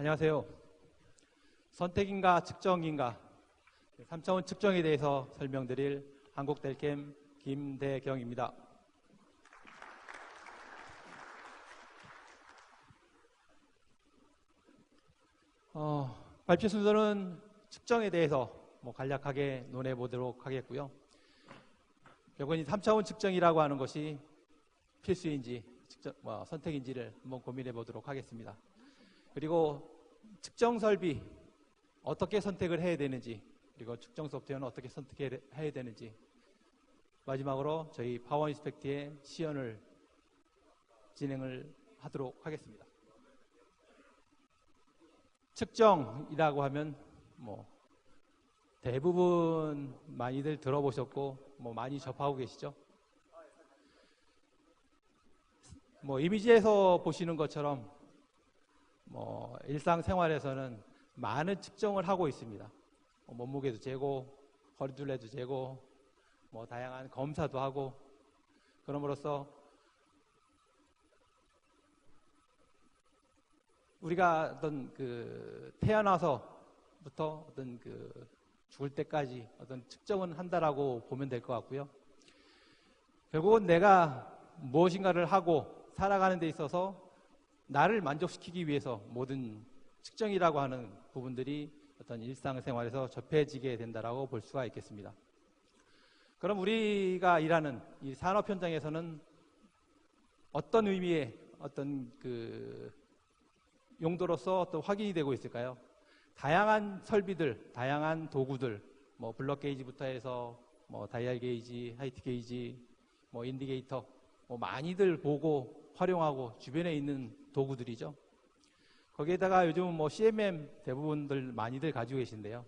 안녕하세요. 선택인가 측정인가 3차원 측정에 대해서 설명드릴 한국델캠 김대경입니다. 발표 순서는 측정에 대해서 간략하게 논해보도록 하겠고요. 결국은 이 3차원 측정이라고 하는 것이 필수인지 선택인지를 한번 고민해 보도록 하겠습니다. 그리고 측정 설비 어떻게 선택을 해야 되는지, 그리고 측정 소프트웨어는 어떻게 선택해야 되는지, 마지막으로 저희 파워 인스펙트의 시연을 진행을 하도록 하겠습니다. 측정이라고 하면 대부분 많이들 들어보셨고 많이 접하고 계시죠? 이미지에서 보시는 것처럼 일상생활에서는 많은 측정을 하고 있습니다. 몸무게도 재고, 허리둘레도 재고, 다양한 검사도 하고, 그럼으로써 우리가 태어나서부터 죽을 때까지 측정은 한다라고 보면 될 것 같고요. 결국은 내가 무엇인가를 하고 살아가는 데 있어서 나를 만족시키기 위해서 모든 측정이라고 하는 부분들이 어떤 일상생활에서 접해지게 된다라고 볼 수가 있겠습니다. 그럼 우리가 일하는 이 산업 현장에서는 어떤 의미의 어떤 용도로서 또 확인이 되고 있을까요? 다양한 설비들, 다양한 도구들, 블럭 게이지부터 해서 다이얼 게이지, 하이트 게이지, 인디게이터, 많이들 보고 활용하고 주변에 있는 도구들이죠. 거기에다가 요즘 CMM 대부분들 많이들 가지고 계신데요.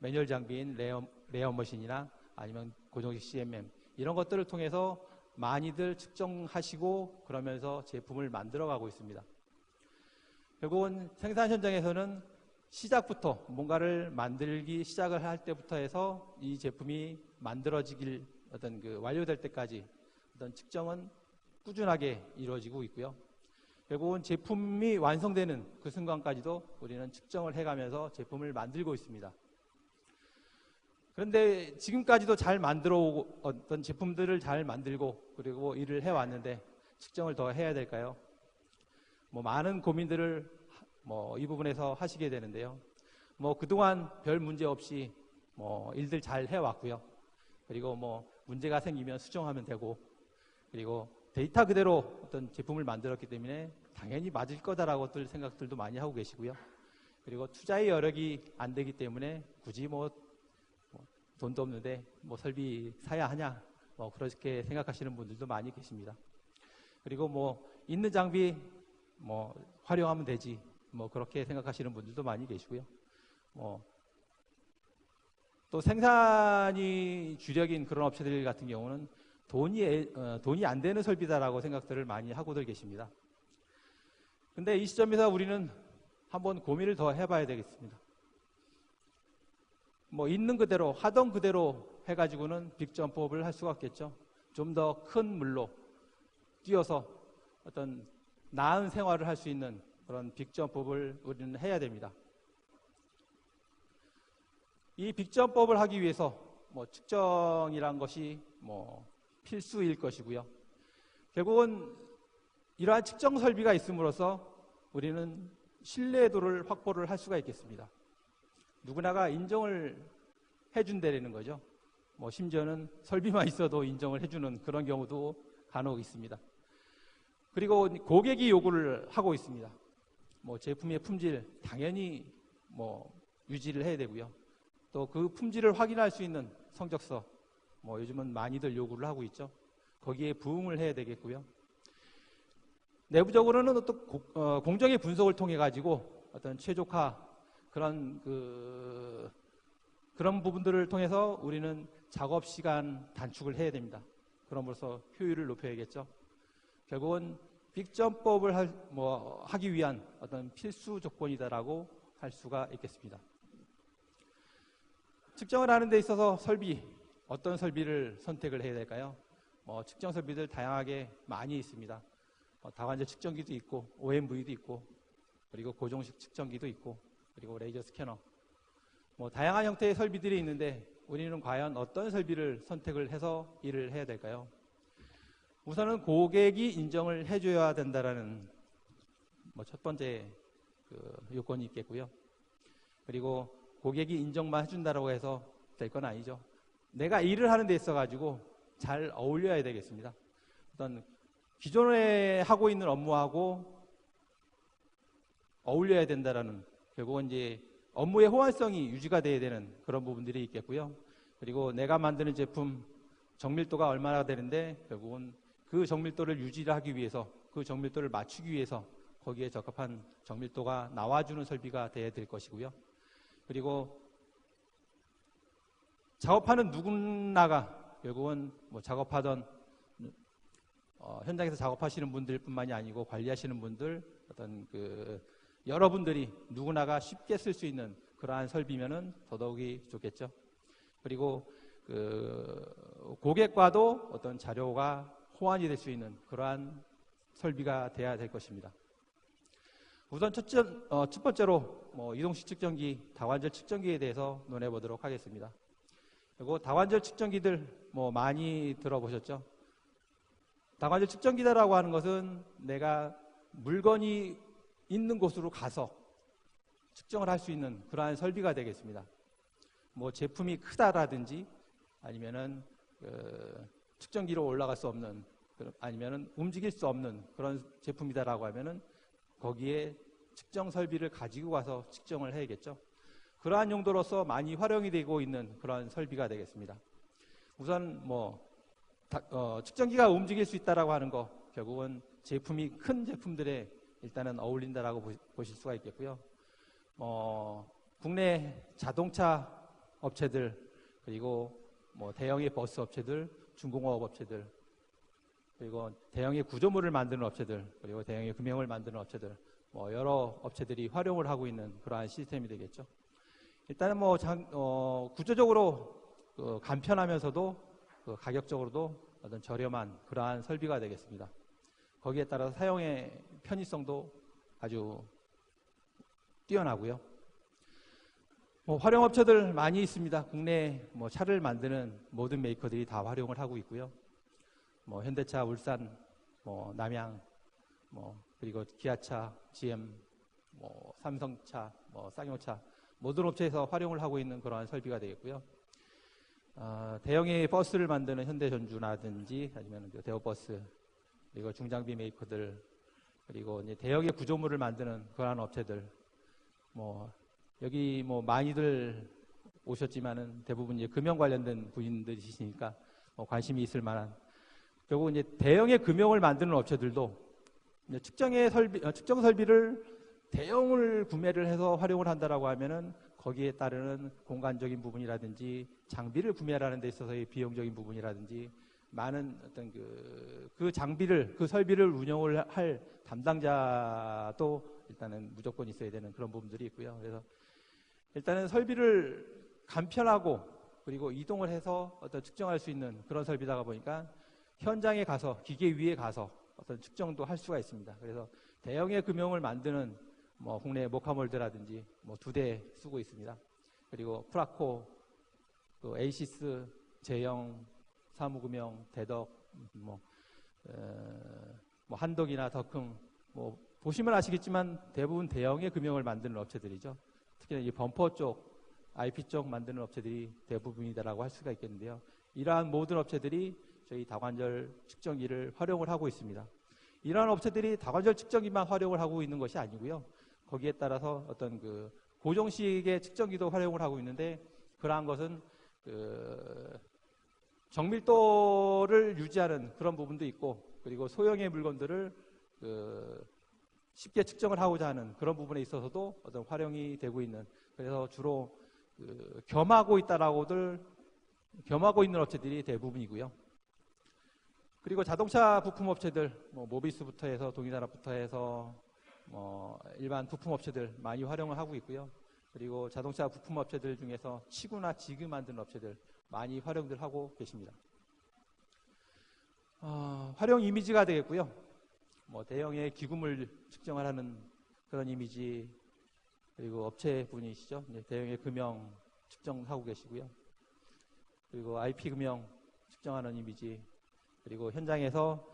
매뉴얼 장비인 레어 머신이나 아니면 고정식 CMM 이런 것들을 통해서 많이들 측정하시고 그러면서 제품을 만들어가고 있습니다. 결국은 생산 현장에서는 시작부터 뭔가를 만들기 시작을 할 때부터 해서 이 제품이 만들어지길 완료될 때까지 어떤 측정은 꾸준하게 이루어지고 있고요. 결국은 제품이 완성되는 그 순간까지도 우리는 측정을 해가면서 제품을 만들고 있습니다. 그런데 지금까지도 잘 만들어 오고 어떤 제품들을 잘 만들고 그리고 일을 해왔는데 측정을 더 해야 될까요? 많은 고민들을 이 부분에서 하시게 되는데요. 그동안 별 문제 없이 일들 잘 해왔고요. 그리고 문제가 생기면 수정하면 되고, 그리고 데이터 그대로 어떤 제품을 만들었기 때문에 당연히 맞을 거다라고 생각들도 많이 하고 계시고요. 그리고 투자의 여력이 안 되기 때문에 굳이 돈도 없는데 설비 사야 하냐, 그렇게 생각하시는 분들도 많이 계십니다. 그리고 있는 장비 활용하면 되지, 그렇게 생각하시는 분들도 많이 계시고요. 또 생산이 주력인 그런 업체들 같은 경우는 돈이 안 되는 설비다라고 생각들을 많이 하고들 계십니다. 근데 이 시점에서 우리는 한번 고민을 더 해봐야 되겠습니다. 있는 그대로, 하던 그대로 해가지고는 빅점프업을 할 수가 없겠죠. 좀 더 큰 물로 뛰어서 어떤 나은 생활을 할 수 있는 그런 빅점프업을 우리는 해야 됩니다. 이 빅점프업을 하기 위해서 측정이란 것이 필수일 것이고요. 결국은 이러한 측정 설비가 있음으로써 우리는 신뢰도를 확보를 할 수가 있겠습니다. 누구나가 인정을 해준다는 거죠. 심지어는 설비만 있어도 인정을 해주는 그런 경우도 간혹 있습니다. 그리고 고객이 요구를 하고 있습니다. 제품의 품질 당연히 유지를 해야 되고요. 또 그 품질을 확인할 수 있는 성적서, 요즘은 많이들 요구를 하고 있죠. 거기에 부응을 해야 되겠고요. 내부적으로는 어떤 공정의 분석을 통해 가지고 어떤 최적화 그런 부분들을 통해서 우리는 작업 시간 단축을 해야 됩니다. 그럼으로써 효율을 높여야겠죠. 결국은 빅점법을 하기 위한 어떤 필수 조건이다라고 할 수가 있겠습니다. 측정을 하는 데 있어서 어떤 설비를 선택을 해야 될까요? 측정 설비들 다양하게 많이 있습니다. 다관절 측정기도 있고 OMV도 있고 그리고 고정식 측정기도 있고, 그리고 레이저 스캐너, 뭐 다양한 형태의 설비들이 있는데 우리는 과연 어떤 설비를 선택을 해서 일을 해야 될까요? 우선은 고객이 인정을 해줘야 된다라는 뭐 첫 번째 요건이 있겠고요. 그리고 고객이 인정만 해준다라고 해서 될 건 아니죠. 내가 일을 하는 데 있어가지고 잘 어울려야 되겠습니다. 어떤 기존에 하고 있는 업무하고 어울려야 된다라는, 결국은 이제 업무의 호환성이 유지가 돼야 되는 그런 부분들이 있겠고요. 그리고 내가 만드는 제품 정밀도가 얼마나 되는데 결국은 그 정밀도를 유지하기 위해서, 그 정밀도를 맞추기 위해서 거기에 적합한 정밀도가 나와주는 설비가 돼야 될 것이고요. 그리고 작업하는 누구나가 결국은 뭐 작업하던 현장에서 작업하시는 분들뿐만이 아니고 관리하시는 분들, 어떤 여러분들이 누구나가 쉽게 쓸 수 있는 그러한 설비면은 더더욱이 좋겠죠. 그리고 고객과도 어떤 자료가 호환이 될 수 있는 그러한 설비가 돼야 될 것입니다. 우선 첫 번째로 이동식 측정기, 다관절 측정기에 대해서 논해 보도록 하겠습니다. 그리고 다관절 측정기들 많이 들어보셨죠? 다관절 측정기다라고 하는 것은 내가 물건이 있는 곳으로 가서 측정을 할 수 있는 그러한 설비가 되겠습니다. 뭐 제품이 크다라든지 아니면은 측정기로 올라갈 수 없는, 아니면은 움직일 수 없는 그런 제품이다라고 하면은 거기에 측정 설비를 가지고 가서 측정을 해야겠죠. 그러한 용도로서 많이 활용이 되고 있는 그런 설비가 되겠습니다. 우선 측정기가 움직일 수 있다라고 하는 거, 결국은 제품이 큰 제품들에 일단은 어울린다라고 보실 수가 있겠고요. 국내 자동차 업체들, 그리고 대형의 버스 업체들, 중공업 업체들, 그리고 대형의 구조물을 만드는 업체들, 그리고 대형의 금형을 만드는 업체들, 여러 업체들이 활용을 하고 있는 그러한 시스템이 되겠죠. 일단은 구조적으로 간편하면서도 가격적으로도 어떤 저렴한 그러한 설비가 되겠습니다. 거기에 따라서 사용의 편의성도 아주 뛰어나고요. 활용업체들 많이 있습니다. 국내 차를 만드는 모든 메이커들이 다 활용을 하고 있고요. 현대차, 울산, 남양, 그리고 기아차, GM, 삼성차, 쌍용차, 모든 업체에서 활용을 하고 있는 그러한 설비가 되겠고요. 대형의 버스를 만드는 현대전주라든지 아니면 대우버스, 그리고 중장비 메이커들, 그리고 이제 대형의 구조물을 만드는 그러한 업체들, 여기 많이들 오셨지만은 대부분 이제 금형 관련된 분들이시니까 관심이 있을 만한, 결국 이제 대형의 금형을 만드는 업체들도 이제 측정 설비를 대형을 구매를 해서 활용을 한다라고 하면은 거기에 따르는 공간적인 부분이라든지 장비를 구매하는 데 있어서의 비용적인 부분이라든지 많은 어떤 그 장비를, 그 설비를 운영을 할 담당자도 일단은 무조건 있어야 되는 그런 부분들이 있고요. 그래서 일단은 설비를 간편하고 그리고 이동을 해서 어떤 측정할 수 있는 그런 설비다 보니까 현장에 가서 기계 위에 가서 어떤 측정도 할 수가 있습니다. 그래서 대형의 금형을 만드는 국내 모카몰드라든지 2대 쓰고 있습니다. 그리고 프라코, 에이시스, 제형, 사무금형, 대덕, 한덕이나 덕흥, 보시면 아시겠지만 대부분 대형의 금형을 만드는 업체들이죠. 특히나 이 범퍼 쪽, IP 쪽 만드는 업체들이 대부분이다라고 할 수가 있겠는데요. 이러한 모든 업체들이 저희 다관절 측정기를 활용을 하고 있습니다. 이러한 업체들이 다관절 측정기만 활용을 하고 있는 것이 아니고요. 거기에 따라서 어떤 고정식의 측정기도 활용을 하고 있는데, 그러한 것은 정밀도를 유지하는 그런 부분도 있고, 그리고 소형의 물건들을 쉽게 측정을 하고자 하는 그런 부분에 있어서도 어떤 활용이 되고 있는, 그래서 주로 겸하고 있는 업체들이 대부분이고요. 그리고 자동차 부품 업체들, 모비스부터 해서 동일나라부터 해서 일반 부품 업체들 많이 활용을 하고 있고요. 그리고 자동차 부품 업체들 중에서 치구나 지그 만드는 업체들 많이 활용들 하고 계십니다. 활용 이미지가 되겠고요. 대형의 기구물 측정을 하는 그런 이미지, 그리고 업체분이시죠. 대형의 금형 측정하고 계시고요. 그리고 IP 금형 측정하는 이미지, 그리고 현장에서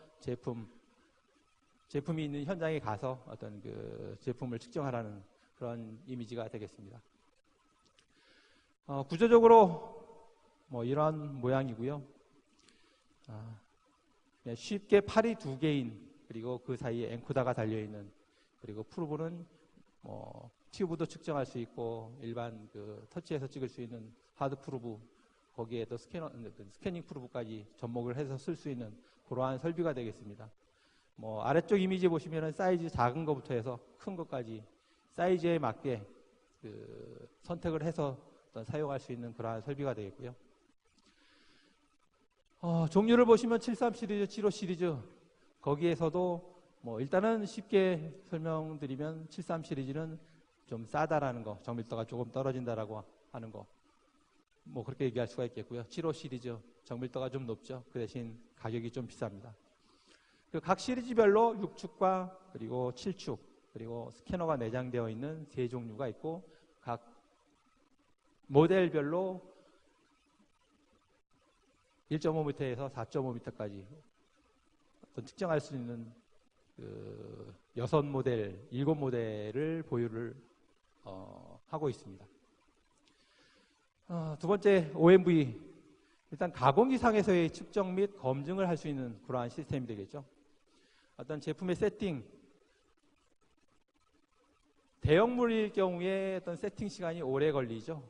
제품이 있는 현장에 가서 어떤 그 제품을 측정하라는 그런 이미지가 되겠습니다. 구조적으로 이러한 모양이고요. 쉽게 팔이 두 개인, 그리고 그 사이에 엔코더가 달려있는, 그리고 프로브는 튜브도 측정할 수 있고 일반 그 터치해서 찍을 수 있는 하드 프로브, 거기에 또 스캐닝 프로브까지 접목을 해서 쓸 수 있는 그러한 설비가 되겠습니다. 아래쪽 이미지 보시면은 사이즈 작은 것부터 해서 큰 것까지 사이즈에 맞게 그 선택을 해서 사용할 수 있는 그러한 설비가 되겠고요. 종류를 보시면 73 시리즈, 75 시리즈, 거기에서도 일단은 쉽게 설명드리면 73 시리즈는 좀 싸다라는 거, 정밀도가 조금 떨어진다라고 하는 거, 그렇게 얘기할 수가 있겠고요. 75 시리즈 정밀도가 좀 높죠. 그 대신 가격이 좀 비쌉니다. 각 시리즈별로 6축과 그리고 7축, 그리고 스캐너가 내장되어 있는 세 종류가 있고, 각 모델별로 1.5m에서 4.5m까지 측정할 수 있는 그 6모델, 7모델을 보유를 하고 있습니다. 두 번째, OMV. 일단 가공기상에서의 측정 및 검증을 할 수 있는 그러한 시스템이 되겠죠. 어떤 제품의 세팅, 대형물일 경우에 어떤 세팅 시간이 오래 걸리죠.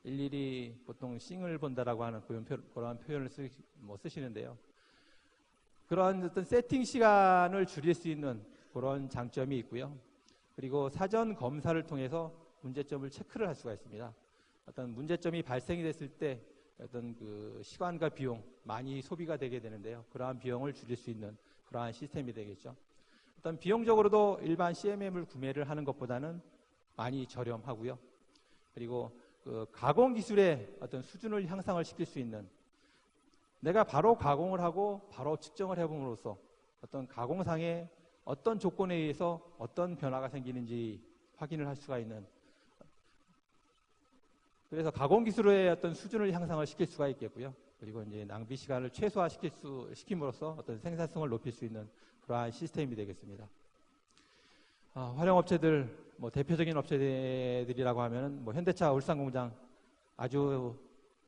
일일이 보통 싱을 본다라고 하는 그런 표현을 쓰시는데요. 그런 어떤 세팅 시간을 줄일 수 있는 그런 장점이 있고요. 그리고 사전 검사를 통해서 문제점을 체크를 할 수가 있습니다. 어떤 문제점이 발생이 됐을 때 어떤 그 시간과 비용 많이 소비가 되게 되는데요. 그러한 비용을 줄일 수 있는 그러한 시스템이 되겠죠. 어떤 비용적으로도 일반 CMM을 구매를 하는 것보다는 많이 저렴하고요. 그리고 그 가공 기술의 어떤 수준을 향상을 시킬 수 있는, 내가 바로 가공을 하고 바로 측정을 해봄으로써 어떤 가공상의 어떤 조건에 의해서 어떤 변화가 생기는지 확인을 할 수가 있는, 그래서 가공 기술의 어떤 수준을 향상을 시킬 수가 있겠고요. 그리고 이제 낭비 시간을 최소화시킴으로써 어떤 생산성을 높일 수 있는 그러한 시스템이 되겠습니다. 활용업체들, 대표적인 업체들이라고 하면은 현대차 울산공장 아주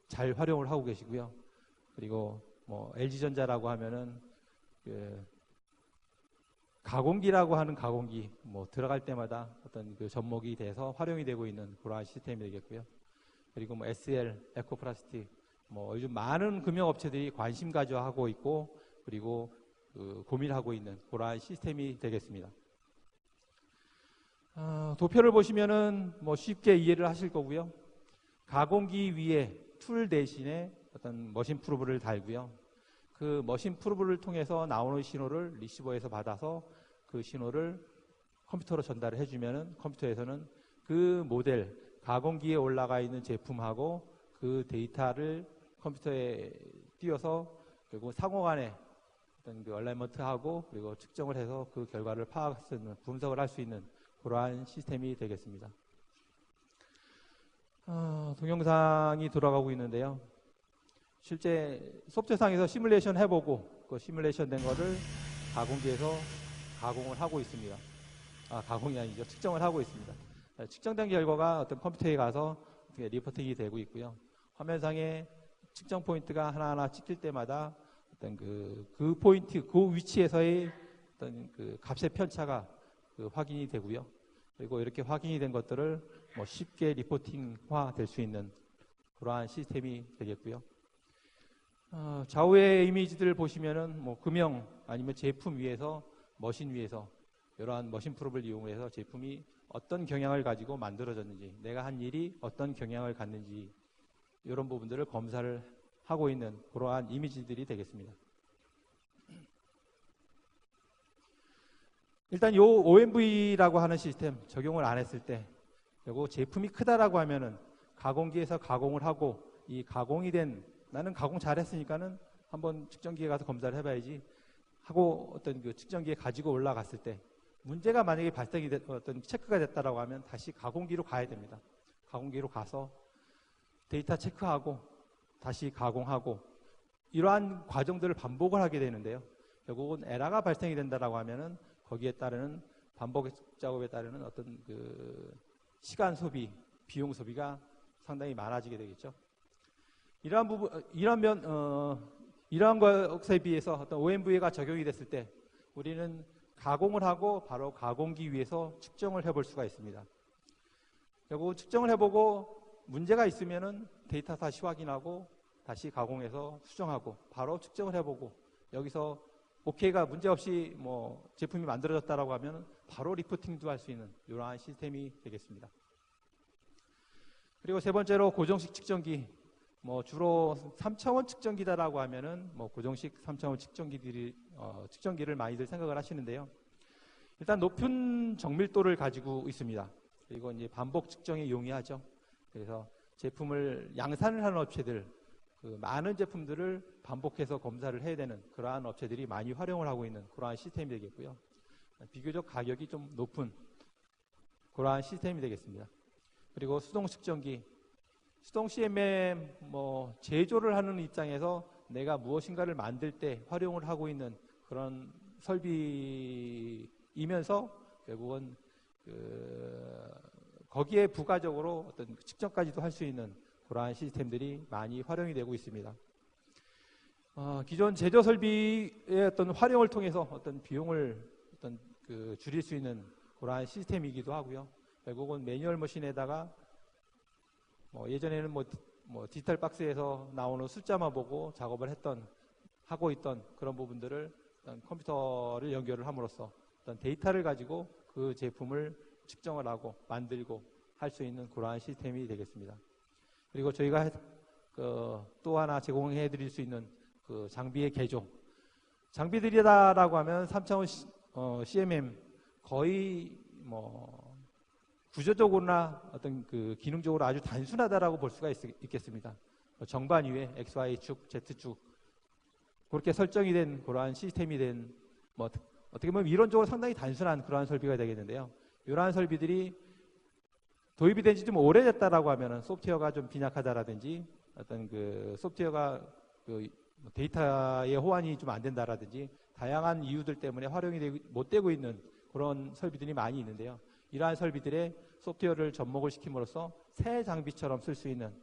잘 활용을 하고 계시고요. 그리고 LG전자라고 하면은 그 가공기라고 하는 가공기 들어갈 때마다 어떤 그 접목이 돼서 활용이 되고 있는 그러한 시스템이 되겠고요. 그리고 SL, 에코플라스틱, 요즘 많은 금융업체들이 관심 가져하고 있고, 그리고 고민하고 있는 그러한 시스템이 되겠습니다. 도표를 보시면은 쉽게 이해를 하실 거고요. 가공기 위에 툴 대신에 어떤 머신 프로브를 달고요. 그 머신 프로브를 통해서 나오는 신호를 리시버에서 받아서 그 신호를 컴퓨터로 전달을 해주면은 컴퓨터에서는 그 모델, 가공기에 올라가 있는 제품하고 그 데이터를 컴퓨터에 띄워서 그리고 상호간에 어떤 그 얼라이먼트하고 그리고 측정을 해서 그 결과를 파악할 수 있는, 분석을 할 수 있는 그러한 시스템이 되겠습니다. 동영상이 돌아가고 있는데요. 실제 소프트웨어상에서 시뮬레이션 해보고 그 시뮬레이션 된 거를 가공기에서 가공을 하고 있습니다. 가공이 아니죠. 측정을 하고 있습니다. 측정된 결과가 어떤 컴퓨터에 가서 리포팅이 되고 있고요. 화면상에 측정 포인트가 하나하나 찍힐 때마다 어떤 그 포인트, 그 위치에서의 어떤 그 값의 편차가 확인이 되고요. 그리고 이렇게 확인이 된 것들을 쉽게 리포팅화 될 수 있는 그러한 시스템이 되겠고요. 좌우의 이미지들을 보시면은 금형 아니면 제품 위에서 머신 위에서 이러한 머신 프로브를 이용해서 제품이 어떤 경향을 가지고 만들어졌는지, 내가 한 일이 어떤 경향을 갖는지 이런 부분들을 검사를 하고 있는 그러한 이미지들이 되겠습니다. 일단 요 OMV라고 하는 시스템 적용을 안 했을 때, 그리고 제품이 크다라고 하면은 가공기에서 가공을 하고 이 가공이 된, 나는 가공 잘했으니까는 한번 측정기에 가서 검사를 해봐야지 하고 어떤 그 측정기에 가지고 올라갔을 때 문제가 만약에 어떤 체크가 됐다라고 하면 다시 가공기로 가야 됩니다. 가공기로 가서 데이터 체크하고 다시 가공하고 이러한 과정들을 반복을 하게 되는데요. 결국은 에러가 발생이 된다라고 하면은 거기에 따르는 반복 작업에 따르는 어떤 그 시간 소비, 비용 소비가 상당히 많아지게 되겠죠. 이러한 것에 비해서 어떤 OMV가 적용이 됐을 때 우리는 가공을 하고 바로 가공기 위에서 측정을 해볼 수가 있습니다. 결국 측정을 해보고 문제가 있으면은 데이터 다시 확인하고 다시 가공해서 수정하고 바로 측정을 해보고 여기서 오케이가 문제없이 뭐 제품이 만들어졌다라고 하면 바로 리포팅도 할 수 있는 이러한 시스템이 되겠습니다. 그리고 세 번째로 고정식 측정기, 뭐 주로 3차원 측정기다라고 하면은 뭐 고정식 3차원 측정기를 많이들 생각을 하시는데요. 일단 높은 정밀도를 가지고 있습니다. 그리고 이제 반복 측정에 용이하죠. 그래서 제품을 양산을 하는 업체들, 그 많은 제품들을 반복해서 검사를 해야 되는 그러한 업체들이 많이 활용을 하고 있는 그러한 시스템이 되겠고요. 비교적 가격이 좀 높은 그러한 시스템이 되겠습니다. 그리고 수동 측정기, 수동 CMM 뭐 제조를 하는 입장에서 내가 무엇인가를 만들 때 활용을 하고 있는 그런 설비이면서 결국은 거기에 부가적으로 어떤 측정까지도 할 수 있는 그러한 시스템들이 많이 활용이 되고 있습니다. 기존 제조 설비의 어떤 활용을 통해서 어떤 비용을 줄일 수 있는 그러한 시스템이기도 하고요. 결국은 매뉴얼 머신에다가 예전에는 디지털 박스에서 나오는 숫자만 보고 작업을 하고 있던 그런 부분들을 컴퓨터를 연결을 함으로써 어떤 데이터를 가지고 그 제품을 측정을 하고 만들고 할 수 있는 그러한 시스템이 되겠습니다. 그리고 저희가 또 하나 제공해 드릴 수 있는 그 장비의 개조. 장비들이다라고 하면 3차원 CMM 거의 구조적으로나 어떤 그 기능적으로 아주 단순하다라고 볼 수가 있겠습니다. 정반 위에 XY축, Z축 그렇게 설정이 된 그러한 시스템이 된 어떻게 보면 이론적으로 상당히 단순한 그러한 설비가 되겠는데요. 이러한 설비들이 도입이 된 지 좀 오래됐다라고 하면은 소프트웨어가 좀 빈약하다라든지 어떤 그 소프트웨어가 데이터의 호환이 좀 안 된다라든지 다양한 이유들 때문에 활용이 못 되고 있는 그런 설비들이 많이 있는데요. 이러한 설비들의 소프트웨어를 접목을 시킴으로써 새 장비처럼 쓸 수 있는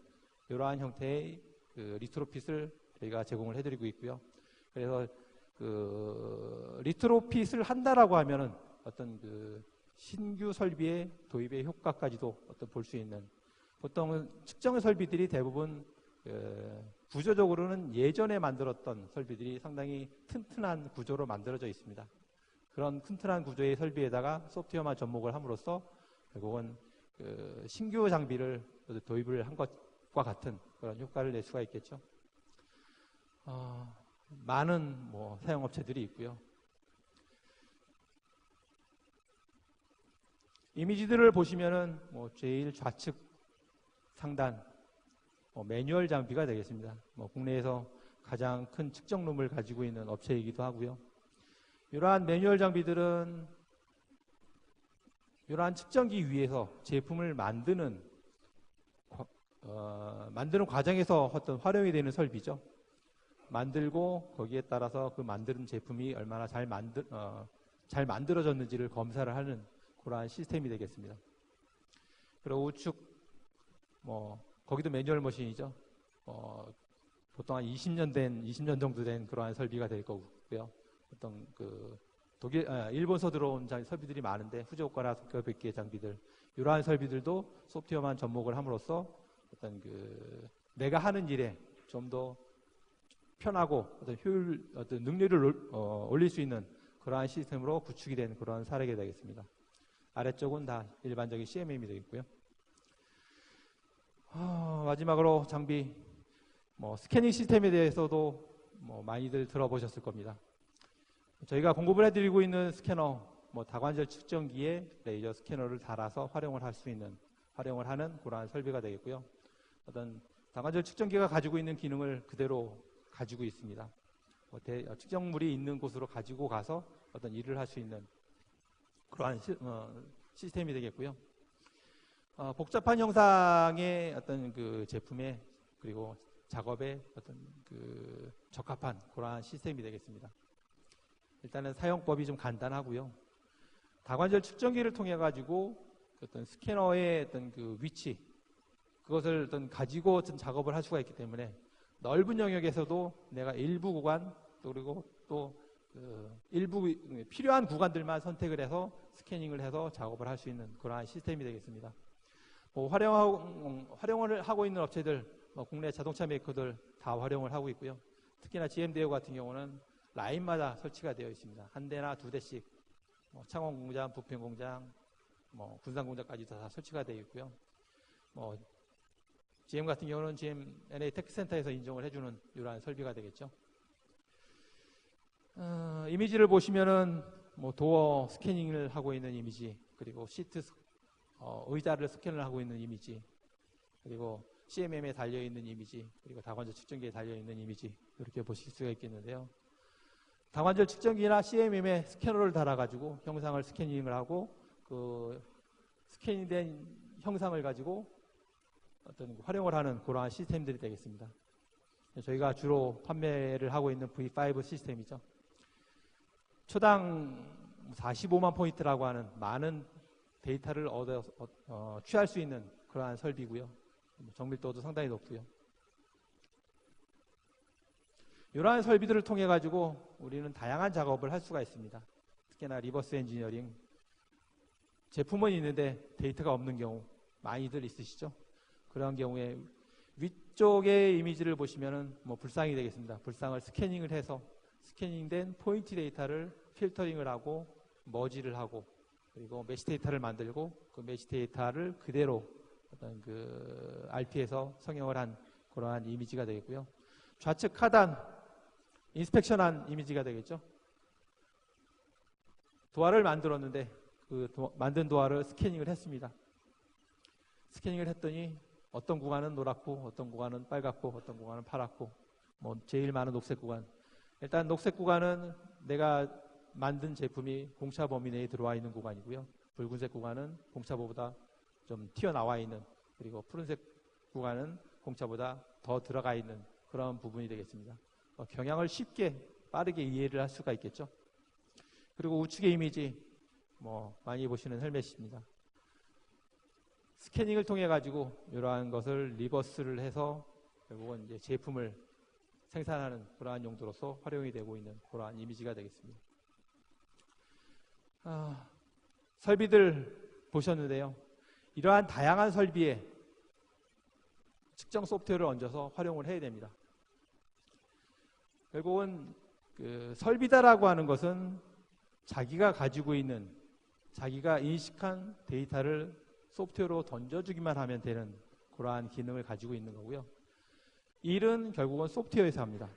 이러한 형태의 그 리트로핏을 저희가 제공을 해드리고 있고요. 그래서 그 리트로핏을 한다라고 하면은 어떤 그 신규 설비의 도입의 효과까지도 어떤 볼 수 있는 보통은 측정 설비들이 대부분 구조적으로는 예전에 만들었던 설비들이 상당히 튼튼한 구조로 만들어져 있습니다. 그런 튼튼한 구조의 설비에다가 소프트웨어만 접목을 함으로써 결국은 신규 장비를 도입을 한 것과 같은 그런 효과를 낼 수가 있겠죠. 많은 사용업체들이 있고요. 이미지들을 보시면은 제일 좌측 상단 매뉴얼 장비가 되겠습니다. 국내에서 가장 큰 측정룸을 가지고 있는 업체이기도 하고요. 이러한 매뉴얼 장비들은 이러한 측정기 위에서 제품을 만드는 과정에서 어떤 활용이 되는 설비죠. 만들고 거기에 따라서 그 만드는 제품이 얼마나 잘 만들어졌는지를 검사를 하는 그러한 시스템이 되겠습니다. 그리고 우측 거기도 매뉴얼 머신이죠. 보통 한 20년 정도 된 그러한 설비가 될 거고요. 어떤 일본서 들어온 설비들이 많은데 후저효과나 속도백기의 장비들, 이러한 설비들도 소프트웨어만 접목을 함으로써 어떤 내가 하는 일에 좀 더 편하고 어떤 능률을 올릴 수 있는 그러한 시스템으로 구축이 된 그러한 사례가 되겠습니다. 아래쪽은 다 일반적인 CMM이 되겠고요. 마지막으로 장비, 스캐닝 시스템에 대해서도 많이들 들어보셨을 겁니다. 저희가 공급을 해드리고 있는 스캐너, 다관절 측정기에 레이저 스캐너를 달아서 활용을 하는 그러한 설비가 되겠고요. 어떤 다관절 측정기가 가지고 있는 기능을 그대로 가지고 있습니다. 측정물이 있는 곳으로 가지고 가서 어떤 일을 할 수 있는 그러한 시스템이 되겠고요. 복잡한 형상의 어떤 그 제품의 그리고 작업에 어떤 그 적합한 그러한 시스템이 되겠습니다. 일단은 사용법이 좀 간단하고요. 다관절 측정기를 통해 가지고 어떤 스캐너의 어떤 그 위치 그것을 어떤 가지고 어떤 작업을 할 수가 있기 때문에 넓은 영역에서도 내가 일부 구간 그리고 또 일부 필요한 구간들만 선택을 해서 스캐닝을 해서 작업을 할 수 있는 그러한 시스템이 되겠습니다. 활용을 하고 있는 업체들, 국내 자동차 메이커들 다 활용을 하고 있고요. 특히나 GM대우 같은 경우는 라인마다 설치가 되어 있습니다. 한 대나 두 대씩 창원 공장, 부평 공장, 군산 공장까지 다 설치가 되어 있고요. GM 같은 경우는 GM NA 테크센터에서 인정을 해주는 이러한 설비가 되겠죠. 이미지를 보시면은 도어 스캐닝을 하고 있는 이미지, 그리고 시트 의자를 스캔을 하고 있는 이미지, 그리고 CMM에 달려 있는 이미지, 그리고 다관절 측정기에 달려 있는 이미지 이렇게 보실 수가 있겠는데요. 다관절 측정기나 CMM에 스캐너를 달아가지고 형상을 스캐닝을 하고 그 스캐닝된 형상을 가지고 어떤 활용을 하는 그러한 시스템들이 되겠습니다. 저희가 주로 판매를 하고 있는 V5 시스템이죠. 초당 45만 포인트라고 하는 많은 데이터를 취할 수 있는 그러한 설비고요. 정밀도도 상당히 높고요. 이러한 설비들을 통해 가지고 우리는 다양한 작업을 할 수가 있습니다. 특히나 리버스 엔지니어링 제품은 있는데 데이터가 없는 경우 많이들 있으시죠? 그런 경우에 위쪽의 이미지를 보시면은 불상이 되겠습니다. 불상을 스캐닝을 해서 스캐닝된 포인트 데이터를 필터링을 하고 머지를 하고 그리고 메시 데이터를 만들고 그 메시 데이터를 그대로 어떤 그 RP에서 성형을 한 그러한 이미지가 되겠고요. 좌측 하단 인스펙션한 이미지가 되겠죠. 도화를 만들었는데 그 만든 도화를 스캐닝을 했습니다. 스캐닝을 했더니 어떤 구간은 노랗고 어떤 구간은 빨갛고 어떤 구간은 파랗고 제일 많은 녹색 구간. 일단 녹색 구간은 내가 만든 제품이 공차 범위 내에 들어와 있는 구간이고요. 붉은색 구간은 공차보다 좀 튀어나와 있는, 그리고 푸른색 구간은 공차보다 더 들어가 있는 그런 부분이 되겠습니다. 경향을 쉽게 빠르게 이해를 할 수가 있겠죠. 그리고 우측의 이미지 많이 보시는 헬멧입니다. 스캐닝을 통해 가지고 이러한 것을 리버스를 해서 결국은 이제 제품을 생산하는 그러한 용도로서 활용이 되고 있는 그러한 이미지가 되겠습니다. 설비들 보셨는데요. 이러한 다양한 설비에 측정 소프트웨어를 얹어서 활용을 해야 됩니다. 결국은 그 설비다라고 하는 것은 자기가 가지고 있는, 자기가 인식한 데이터를 소프트웨어로 던져주기만 하면 되는 그러한 기능을 가지고 있는 거고요. 일은 결국은 소프트웨어에서 합니다.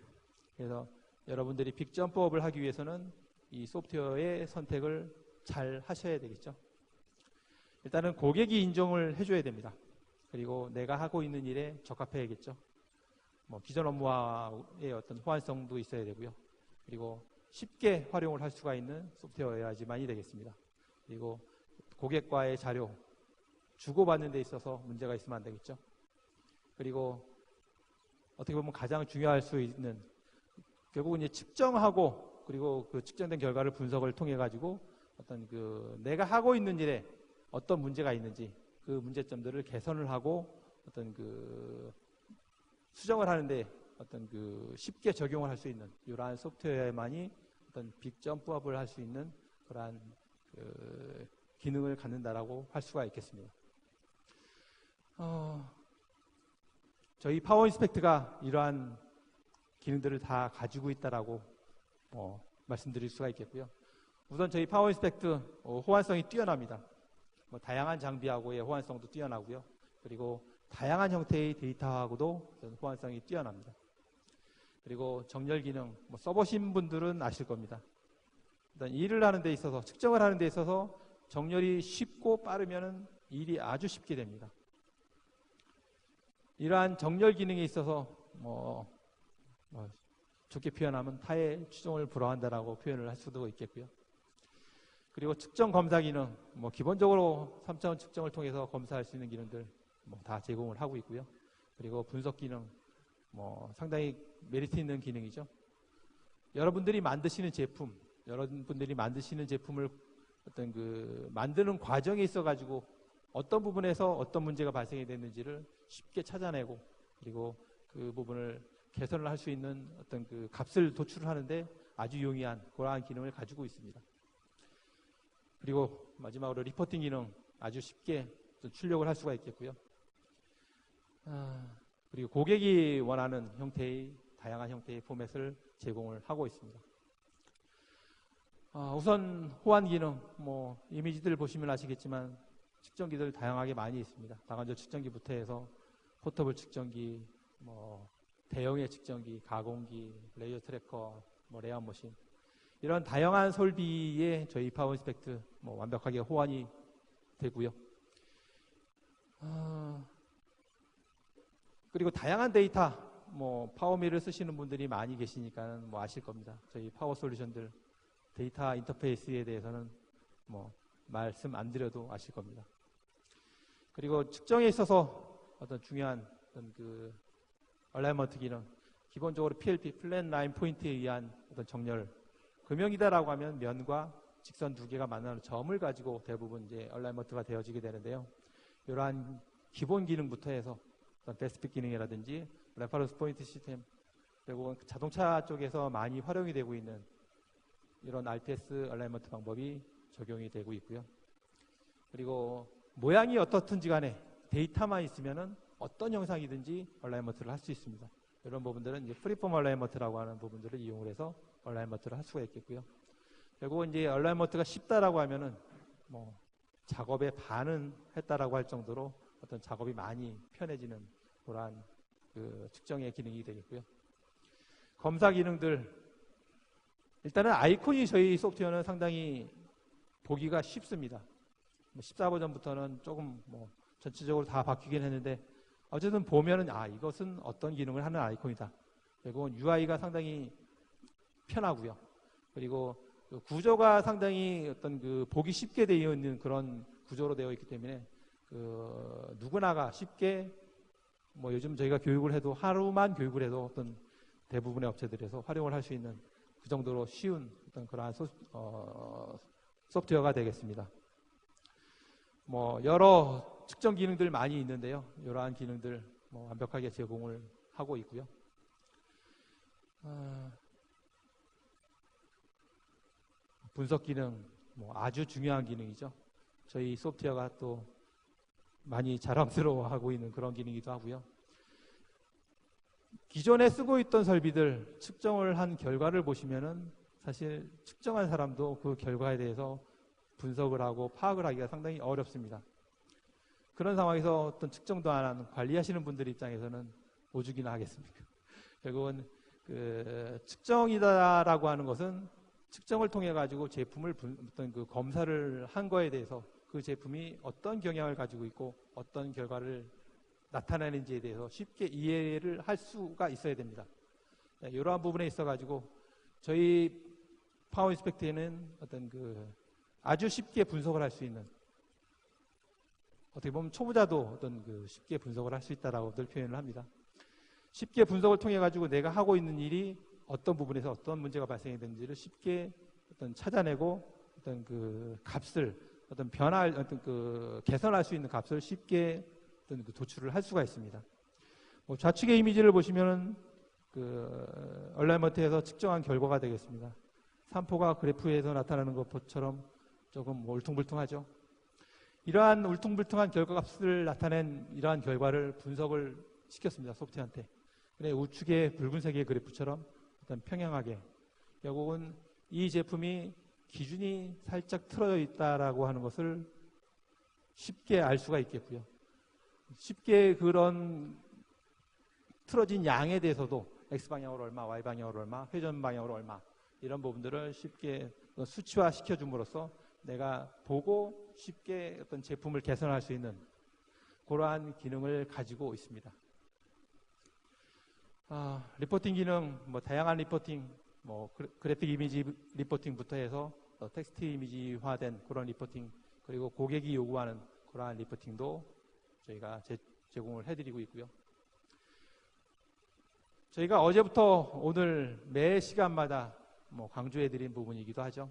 그래서 여러분들이 빅점프업을 하기 위해서는 이 소프트웨어의 선택을 잘 하셔야 되겠죠. 일단은 고객이 인정을 해줘야 됩니다. 그리고 내가 하고 있는 일에 적합해야겠죠. 기존 업무와의 어떤 호환성도 있어야 되고요. 그리고 쉽게 활용을 할 수가 있는 소프트웨어여야지만이 되겠습니다. 그리고 고객과의 자료 주고받는 데 있어서 문제가 있으면 안 되겠죠. 그리고 어떻게 보면 가장 중요할 수 있는, 결국은 이제 측정하고 그리고 그 측정된 결과를 분석을 통해 가지고 어떤 그 내가 하고 있는 일에 어떤 문제가 있는지 그 문제점들을 개선을 하고 어떤 그 수정을 하는데 어떤 그 쉽게 적용을 할 수 있는 이러한 소프트웨어만이 어떤 빅점프업을 할 수 있는 그러한 그 기능을 갖는다라고 할 수가 있겠습니다. 저희 파워 인스펙트가 이러한 기능들을 다 가지고 있다라고 말씀드릴 수가 있겠고요. 우선 저희 파워 인스펙트 호환성이 뛰어납니다. 다양한 장비하고의 호환성도 뛰어나고요. 그리고 다양한 형태의 데이터하고도 호환성이 뛰어납니다. 그리고 정렬 기능 써보신 분들은 아실 겁니다. 일단 일을 하는 데 있어서, 측정을 하는 데 있어서 정렬이 쉽고 빠르면 일이 아주 쉽게 됩니다. 이러한 정렬 기능에 있어서 좋게 표현하면 타의 추종을 불허한다라고 표현을 할 수도 있겠고요. 그리고 측정 검사 기능, 뭐 기본적으로 3차원 측정을 통해서 검사할 수 있는 기능들 뭐 다 제공을 하고 있고요. 그리고 분석 기능, 뭐 상당히 메리트 있는 기능이죠. 여러분들이 만드시는 제품을 어떤 그 만드는 과정에 있어 가지고 어떤 부분에서 어떤 문제가 발생이 됐는지를 쉽게 찾아내고, 그리고 그 부분을 개선을 할 수 있는 어떤 그 값을 도출하는데 아주 용이한 그러한 기능을 가지고 있습니다. 그리고 마지막으로 리포팅 기능, 아주 쉽게 출력을 할 수가 있겠고요. 그리고 고객이 원하는 형태의 다양한 형태의 포맷을 제공을 하고 있습니다. 우선 호환 기능, 뭐 이미지들 보시면 아시겠지만 측정기들 다양하게 많이 있습니다. 다간접 측정기부터 해서 포터블 측정기, 뭐 대형의 측정기, 가공기, 레이어 트래커, 뭐 레이아웃 머신, 이런 다양한 설비에 저희 파워 인스펙트 뭐 완벽하게 호환이 되고요. 그리고 다양한 데이터, 뭐 파워밀을 쓰시는 분들이 많이 계시니까 뭐 아실 겁니다. 저희 파워 솔루션들 데이터 인터페이스에 대해서는 뭐 말씀 안 드려도 아실 겁니다. 그리고 측정에 있어서 어떤 중요한 어떤 그 얼라이먼트 기능, 기본적으로 PLP 플랫 라인 포인트에 의한 어떤 정렬, 금형이다라고 하면 면과 직선 두 개가 만나는 점을 가지고 대부분 이제 얼라이먼트가 되어지게 되는데요. 이러한 기본 기능부터 해서 어떤 베스트 기능이라든지 레퍼런스 포인트 시스템, 그리고 자동차 쪽에서 많이 활용이 되고 있는 이런 RPS 얼라이먼트 방법이 적용이 되고 있고요. 그리고 모양이 어떻든지 간에 데이터만 있으면은 어떤 형상이든지 얼라이먼트를 할 수 있습니다. 이런 부분들은 이제 프리폼 얼라이먼트라고 하는 부분들을 이용을 해서 얼라이먼트를 할 수가 있겠고요. 결국 이제 얼라이먼트가 쉽다라고 하면은 뭐 작업의 반은 했다라고 할 정도로 어떤 작업이 많이 편해지는 그러한 그 측정의 기능이 되겠고요. 검사 기능들, 일단은 아이콘이 저희 소프트웨어는 상당히 보기가 쉽습니다. 14버전부터는 조금 뭐 전체적으로 다 바뀌긴 했는데 어쨌든 보면은 이것은 어떤 기능을 하는 아이콘이다. 그리고 UI가 상당히 편하고요. 그리고 그 구조가 상당히 어떤 그 보기 쉽게 되어 있는 그런 구조로 되어 있기 때문에 그 누구나가 쉽게 뭐 요즘 저희가 교육을 해도 하루만 교육을 해도 어떤 대부분의 업체들에서 활용을 할 수 있는 그 정도로 쉬운 어떤 그러한 소프트웨어가 되겠습니다. 뭐 여러 측정 기능들 많이 있는데요. 이러한 기능들 뭐 완벽하게 제공을 하고 있고요. 분석 기능, 뭐 아주 중요한 기능이죠. 저희 소프트웨어가 또 많이 자랑스러워하고 있는 그런 기능이기도 하고요. 기존에 쓰고 있던 설비들 측정을 한 결과를 보시면은 사실 측정한 사람도 그 결과에 대해서 분석을 하고 파악을 하기가 상당히 어렵습니다. 그런 상황에서 어떤 측정도 안 하는 관리하시는 분들 입장에서는 오죽이나 하겠습니까? 결국은 그 측정이다라고 하는 것은 측정을 통해 가지고 제품을 어떤 그 검사를 한 거에 대해서 그 제품이 어떤 경향을 가지고 있고 어떤 결과를 나타내는지에 대해서 쉽게 이해를 할 수가 있어야 됩니다. 이러한 부분에 있어 가지고 저희 파워 인스펙트에는 어떤 그 아주 쉽게 분석을 할 수 있는, 어떻게 보면 초보자도 어떤 그 쉽게 분석을 할 수 있다라고들 표현을 합니다. 쉽게 분석을 통해 가지고 내가 하고 있는 일이 어떤 부분에서 어떤 문제가 발생했는지를 쉽게 어떤 찾아내고 어떤 그 값을 어떤 어떤 그 개선할 수 있는 값을 쉽게 어떤 그 도출을 할 수가 있습니다. 뭐 좌측의 이미지를 보시면은 그 얼라이먼트에서 측정한 결과가 되겠습니다. 산포가 그래프에서 나타나는 것처럼 조금 뭐 울퉁불퉁하죠. 이러한 울퉁불퉁한 결과값을 나타낸 이러한 결과를 분석을 시켰습니다. 소프트웨어한테. 근데 우측의 붉은색의 그래프처럼 어떤 평행하게, 결국은 이 제품이 기준이 살짝 틀어져 있다라고 하는 것을 쉽게 알 수가 있겠고요. 쉽게 그런 틀어진 양에 대해서도 X방향으로 얼마, Y방향으로 얼마, 회전 방향으로 얼마, 이런 부분들을 쉽게 수치화 시켜줌으로써 내가 보고 쉽게 어떤 제품을 개선할 수 있는 그러한 기능을 가지고 있습니다. 리포팅 기능, 뭐 다양한 리포팅, 뭐 그래픽 이미지 리포팅부터 해서 텍스트 이미지화된 그런 리포팅, 그리고 고객이 요구하는 그러한 리포팅도 저희가 제공을 해드리고 있고요. 저희가 어제부터 오늘 매 시간마다 강조해드린 부분이기도 하죠.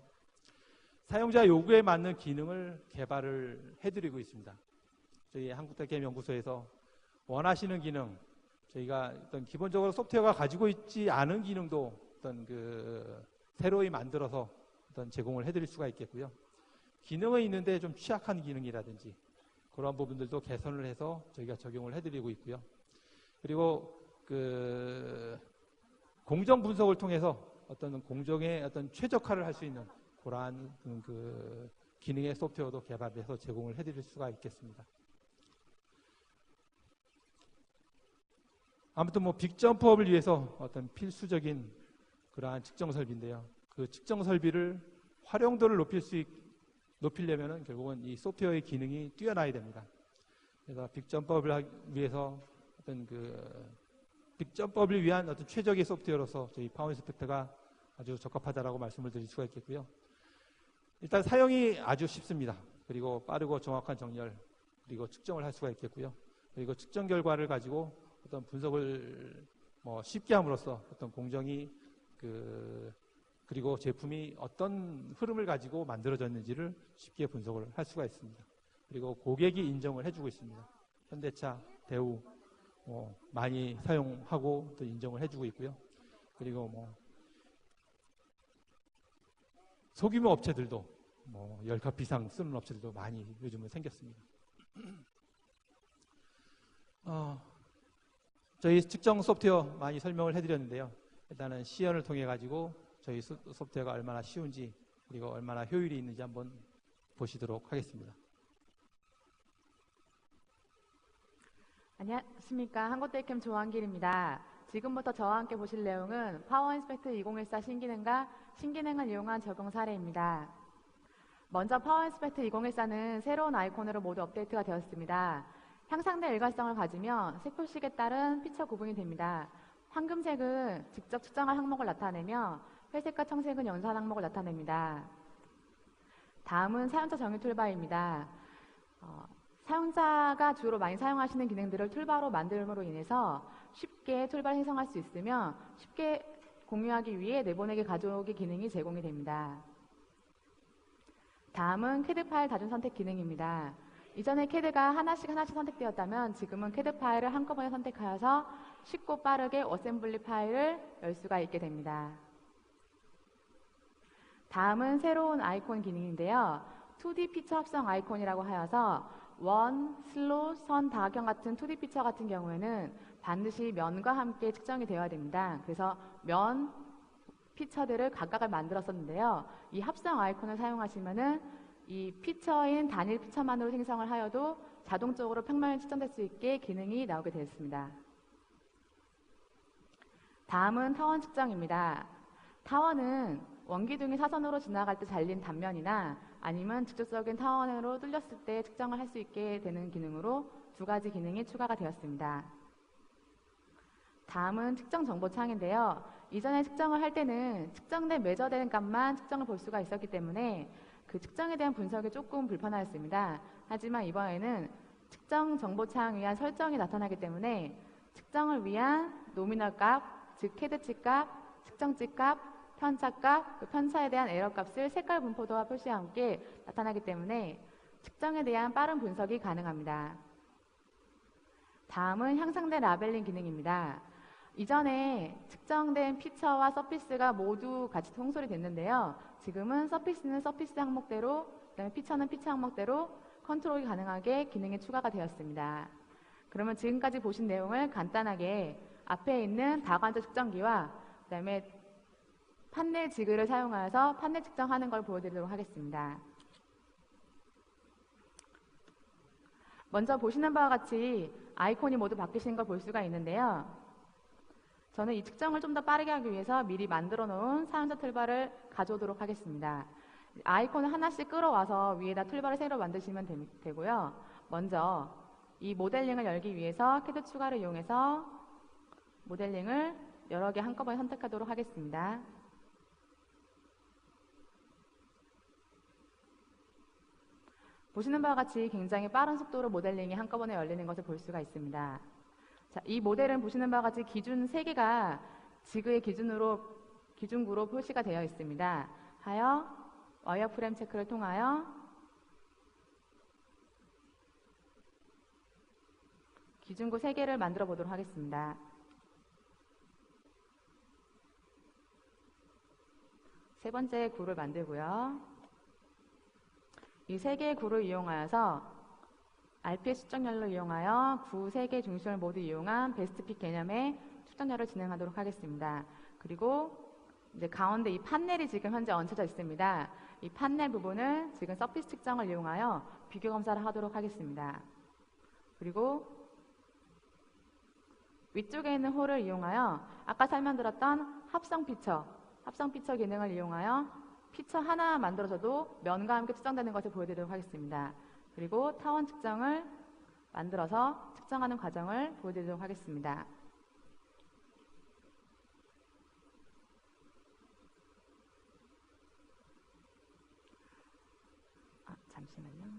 사용자 요구에 맞는 기능을 개발을 해드리고 있습니다. 저희 한국대개연구소에서 원하시는 기능, 저희가 어떤 기본적으로 소프트웨어가 가지고 있지 않은 기능도 어떤 새로이 만들어서 어떤 제공을 해드릴 수가 있겠고요. 기능은 있는데 좀 취약한 기능이라든지 그런 부분들도 개선을 해서 저희가 적용을 해드리고 있고요. 그리고 공정 분석을 통해서 어떤 공정의 어떤 최적화를 할 수 있는 그러한 기능의 소프트웨어도 개발해서 제공을 해드릴 수가 있겠습니다. 아무튼 빅점프업을 위해서 어떤 필수적인 그러한 측정 설비인데요. 그 측정 설비를 활용도를 높이려면은 결국은 이 소프트웨어의 기능이 뛰어나야 됩니다. 그래서 빅점프업을 위해서 어떤 빅점프업을 위한 어떤 최적의 소프트웨어로서 저희 파워인스펙터가 아주 적합하다라고 말씀을 드릴 수가 있겠고요. 일단 사용이 아주 쉽습니다. 그리고 빠르고 정확한 정렬, 그리고 측정을 할 수가 있겠고요. 그리고 측정 결과를 가지고 어떤 분석을 쉽게 함으로써 어떤 공정이 그리고 제품이 어떤 흐름을 가지고 만들어졌는지를 쉽게 분석을 할 수가 있습니다. 그리고 고객이 인정을 해주고 있습니다. 현대차, 대우 많이 사용하고 또 인정을 해주고 있고요. 그리고 소규모 업체들도 10컵 이상 쓰는 업체들도 많이 요즘은 생겼습니다. 저희 측정 소프트웨어 많이 설명을 해드렸는데요. 일단은 시연을 통해 가지고 저희 소프트웨어가 얼마나 쉬운지 그리고 얼마나 효율이 있는지 한번 보시도록 하겠습니다. 안녕하십니까. 한국대캠 조한길입니다. 지금부터 저와 함께 보실 내용은 파워인스펙트 2014 신기능과 신기능을 이용한 적용 사례입니다. 먼저 파워인스펙트 2014는 새로운 아이콘으로 모두 업데이트가 되었습니다. 향상된 일관성을 가지며 색 표식에 따른 피처 구분이 됩니다. 황금색은 직접 측정할 항목을 나타내며 회색과 청색은 연산 항목을 나타냅니다. 다음은 사용자 정의 툴바입니다. 사용자가 주로 많이 사용하시는 기능들을 툴바로 만듦으로 인해서 쉽게 툴바를 생성할 수 있으며 쉽게 공유하기 위해 내보내기 가져오기 기능이 제공이 됩니다. 다음은 캐드 파일 다중 선택 기능입니다. 이전에 캐드가 하나씩 선택되었다면 지금은 캐드 파일을 한꺼번에 선택하여서 쉽고 빠르게 어셈블리 파일을 열 수가 있게 됩니다. 다음은 새로운 아이콘 기능인데요. 2D 피처 합성 아이콘이라고 하여서 원, 슬롯, 선, 다각형 같은 2D 피처 같은 경우에는 반드시 면과 함께 측정이 되어야 됩니다. 그래서 면 피처들을 각각을 만들었었는데요. 이 합성 아이콘을 사용하시면은 이 피처인 단일 피처만으로 생성을 하여도 자동적으로 평면이 측정될 수 있게 기능이 나오게 되었습니다. 다음은 타원 측정입니다. 타원은 원기둥이 사선으로 지나갈 때 잘린 단면이나 아니면 직접적인 타원으로 뚫렸을 때 측정을 할 수 있게 되는 기능으로 두 가지 기능이 추가가 되었습니다. 다음은 측정 정보창인데요. 이전에 측정을 할 때는 측정된 매저된 값만 측정을 볼 수가 있었기 때문에 그 측정에 대한 분석이 조금 불편하였습니다. 하지만 이번에는 측정 정보창 위한 설정이 나타나기 때문에 측정을 위한 노미널 값, 즉 캐드치 값, 측정치 값, 편차 값, 그 편차에 대한 에러 값을 색깔 분포도와 표시와 함께 나타나기 때문에 측정에 대한 빠른 분석이 가능합니다. 다음은 향상된 라벨링 기능입니다. 이전에 측정된 피처와 서피스가 모두 같이 통솔이 됐는데요. 지금은 서피스는 서피스 항목대로, 그다음에 피처는 피처 항목대로 컨트롤이 가능하게 기능이 추가가 되었습니다. 그러면 지금까지 보신 내용을 간단하게 앞에 있는 다관절 측정기와 그다음에 판넬 지그를 사용하여서 판넬 측정하는 걸 보여드리도록 하겠습니다. 먼저 보시는 바와 같이 아이콘이 모두 바뀌신 걸 볼 수가 있는데요. 저는 이 측정을 좀 더 빠르게 하기 위해서 미리 만들어 놓은 사용자 툴바를 가져오도록 하겠습니다. 아이콘을 하나씩 끌어와서 위에다 툴바를 새로 만드시면 되고요. 먼저 이 모델링을 열기 위해서 캐드 추가를 이용해서 모델링을 여러 개 한꺼번에 선택하도록 하겠습니다. 보시는 바와 같이 굉장히 빠른 속도로 모델링이 한꺼번에 열리는 것을 볼 수가 있습니다. 자, 이 모델은 보시는 바와 같이 기준 3개가 지그의 기준구로 표시가 되어 있습니다. 하여 와이어프레임 체크를 통하여 기준구 3개를 만들어 보도록 하겠습니다. 세 번째 구를 만들고요. 이 3개의 구를 이용하여서 RPS 측정열로 이용하여 구 3개 중심을 모두 이용한 베스트핏 개념의 측정열을 진행하도록 하겠습니다. 그리고 이제 가운데 이 판넬이 지금 현재 얹혀져 있습니다. 이 판넬 부분을 지금 서피스 측정을 이용하여 비교 검사를 하도록 하겠습니다. 그리고 위쪽에 있는 홀을 이용하여 아까 설명드렸던 합성 피처 기능을 이용하여 피처 하나 만들어져도 면과 함께 측정되는 것을 보여드리도록 하겠습니다. 그리고 타원 측정을 만들어서 측정하는 과정을 보여드리도록 하겠습니다. 잠시만요.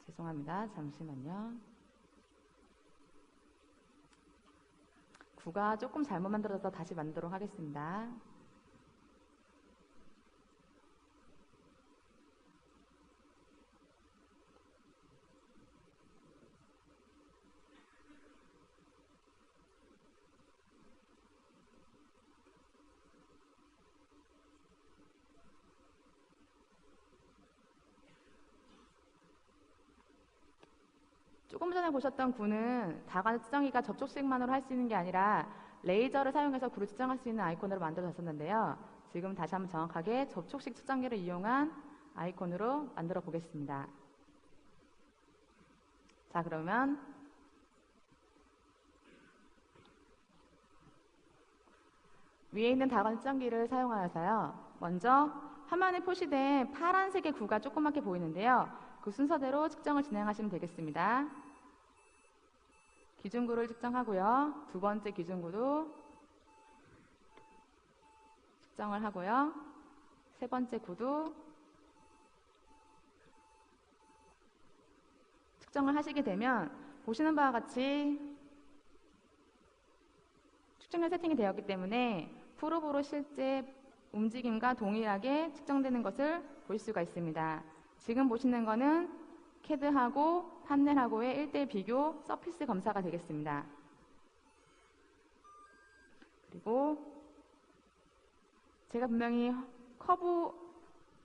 죄송합니다. 잠시만요. 구가 조금 잘못 만들어져서 다시 만들도록 하겠습니다. 조금 전에 보셨던 구는 다관 측정기가 접촉식만으로 할 수 있는 게 아니라 레이저를 사용해서 구를 측정할 수 있는 아이콘으로 만들어졌었는데요. 지금 다시 한번 정확하게 접촉식 측정기를 이용한 아이콘으로 만들어 보겠습니다. 자, 그러면 위에 있는 다관 측정기를 사용하여서요. 먼저 화면에 표시된 파란색의 구가 조그맣게 보이는데요. 그 순서대로 측정을 진행하시면 되겠습니다. 기준구를 측정하고요. 두 번째 기준구도 측정을 하고요. 세 번째 구도 측정을 하시게 되면 보시는 바와 같이 측정열 세팅이 되었기 때문에 프로브로 실제 움직임과 동일하게 측정되는 것을 볼 수가 있습니다. 지금 보시는 거는 CAD하고 판넬하고의 1대1 비교 서피스 검사가 되겠습니다. 그리고 제가 분명히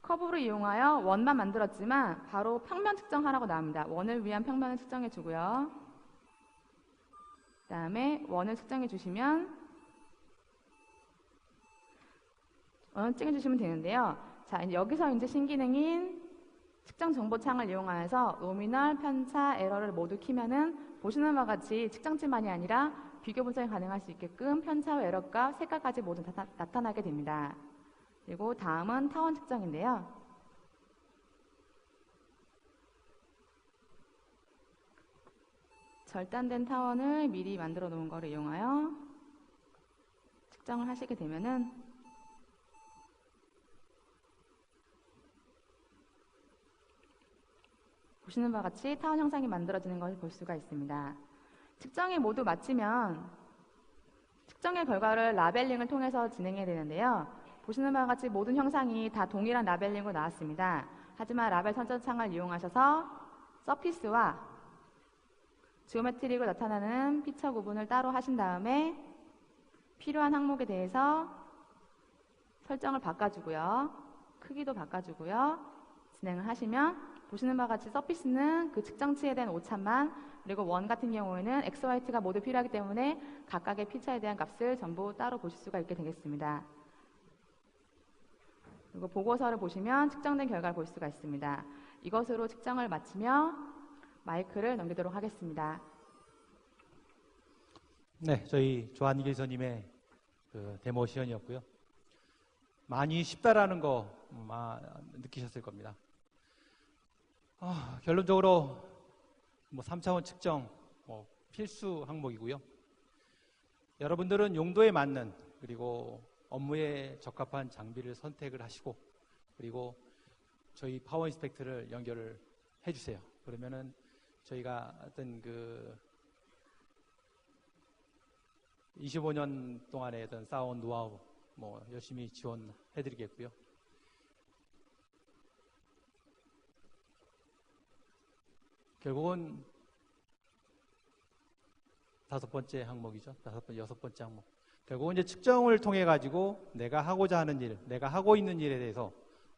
커브를 이용하여 원만 만들었지만 바로 평면 측정하라고 나옵니다. 원을 위한 평면을 측정해 주고요. 그 다음에 원을 측정해 주시면 원을 측정해 주시면 되는데요. 자, 이제 여기서 이제 신기능인 측정 정보창을 이용하여서 노미널, 편차, 에러를 모두 키면은 보시는 바와 같이 측정치만이 아니라 비교 분석이 가능할 수 있게끔 편차와 에러값, 색깔까지 모두 나타나게 됩니다. 그리고 다음은 타원 측정인데요. 절단된 타원을 미리 만들어 놓은 것을 이용하여 측정을 하시게 되면은 보시는 바와 같이 타원 형상이 만들어지는 것을 볼 수가 있습니다. 측정이 모두 마치면 측정의 결과를 라벨링을 통해서 진행해야 되는데요. 보시는 바와 같이 모든 형상이 다 동일한 라벨링으로 나왔습니다. 하지만 라벨 선정창을 이용하셔서 서피스와 지오메트릭으로 나타나는 피처 구분을 따로 하신 다음에 필요한 항목에 대해서 설정을 바꿔주고요. 크기도 바꿔주고요. 진행을 하시면 보시는 바와 같이 서피스는 그 측정치에 대한 오차만, 그리고 원 같은 경우에는 X, Y가 모두 필요하기 때문에 각각의 피처에 대한 값을 전부 따로 보실 수가 있게 되겠습니다. 그리고 보고서를 보시면 측정된 결과를 볼 수가 있습니다. 이것으로 측정을 마치며 마이크를 넘기도록 하겠습니다. 네, 저희 조한길 선임의 그 데모 시연이었고요. 많이 쉽다라는 거 느끼셨을 겁니다. 결론적으로 3차원 측정, 필수 항목이고요. 여러분들은 용도에 맞는 그리고 업무에 적합한 장비를 선택을 하시고 그리고 저희 파워 인스펙트를 연결을 해주세요. 그러면은 저희가 어떤 25년 동안의 어떤 쌓아온 노하우 열심히 지원해드리겠고요. 결국은 다섯 번째 항목이죠. 여섯 번째 항목. 결국은 이제 측정을 통해 가지고 내가 하고자 하는 일, 내가 하고 있는 일에 대해서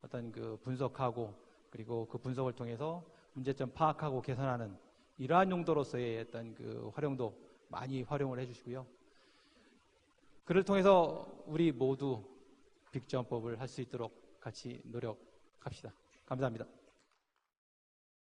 어떤 분석하고 그리고 그 분석을 통해서 문제점 파악하고 개선하는 이러한 용도로서의 어떤 활용도 많이 활용을 해주시고요. 그를 통해서 우리 모두 빅점법을 할 수 있도록 같이 노력합시다. 감사합니다.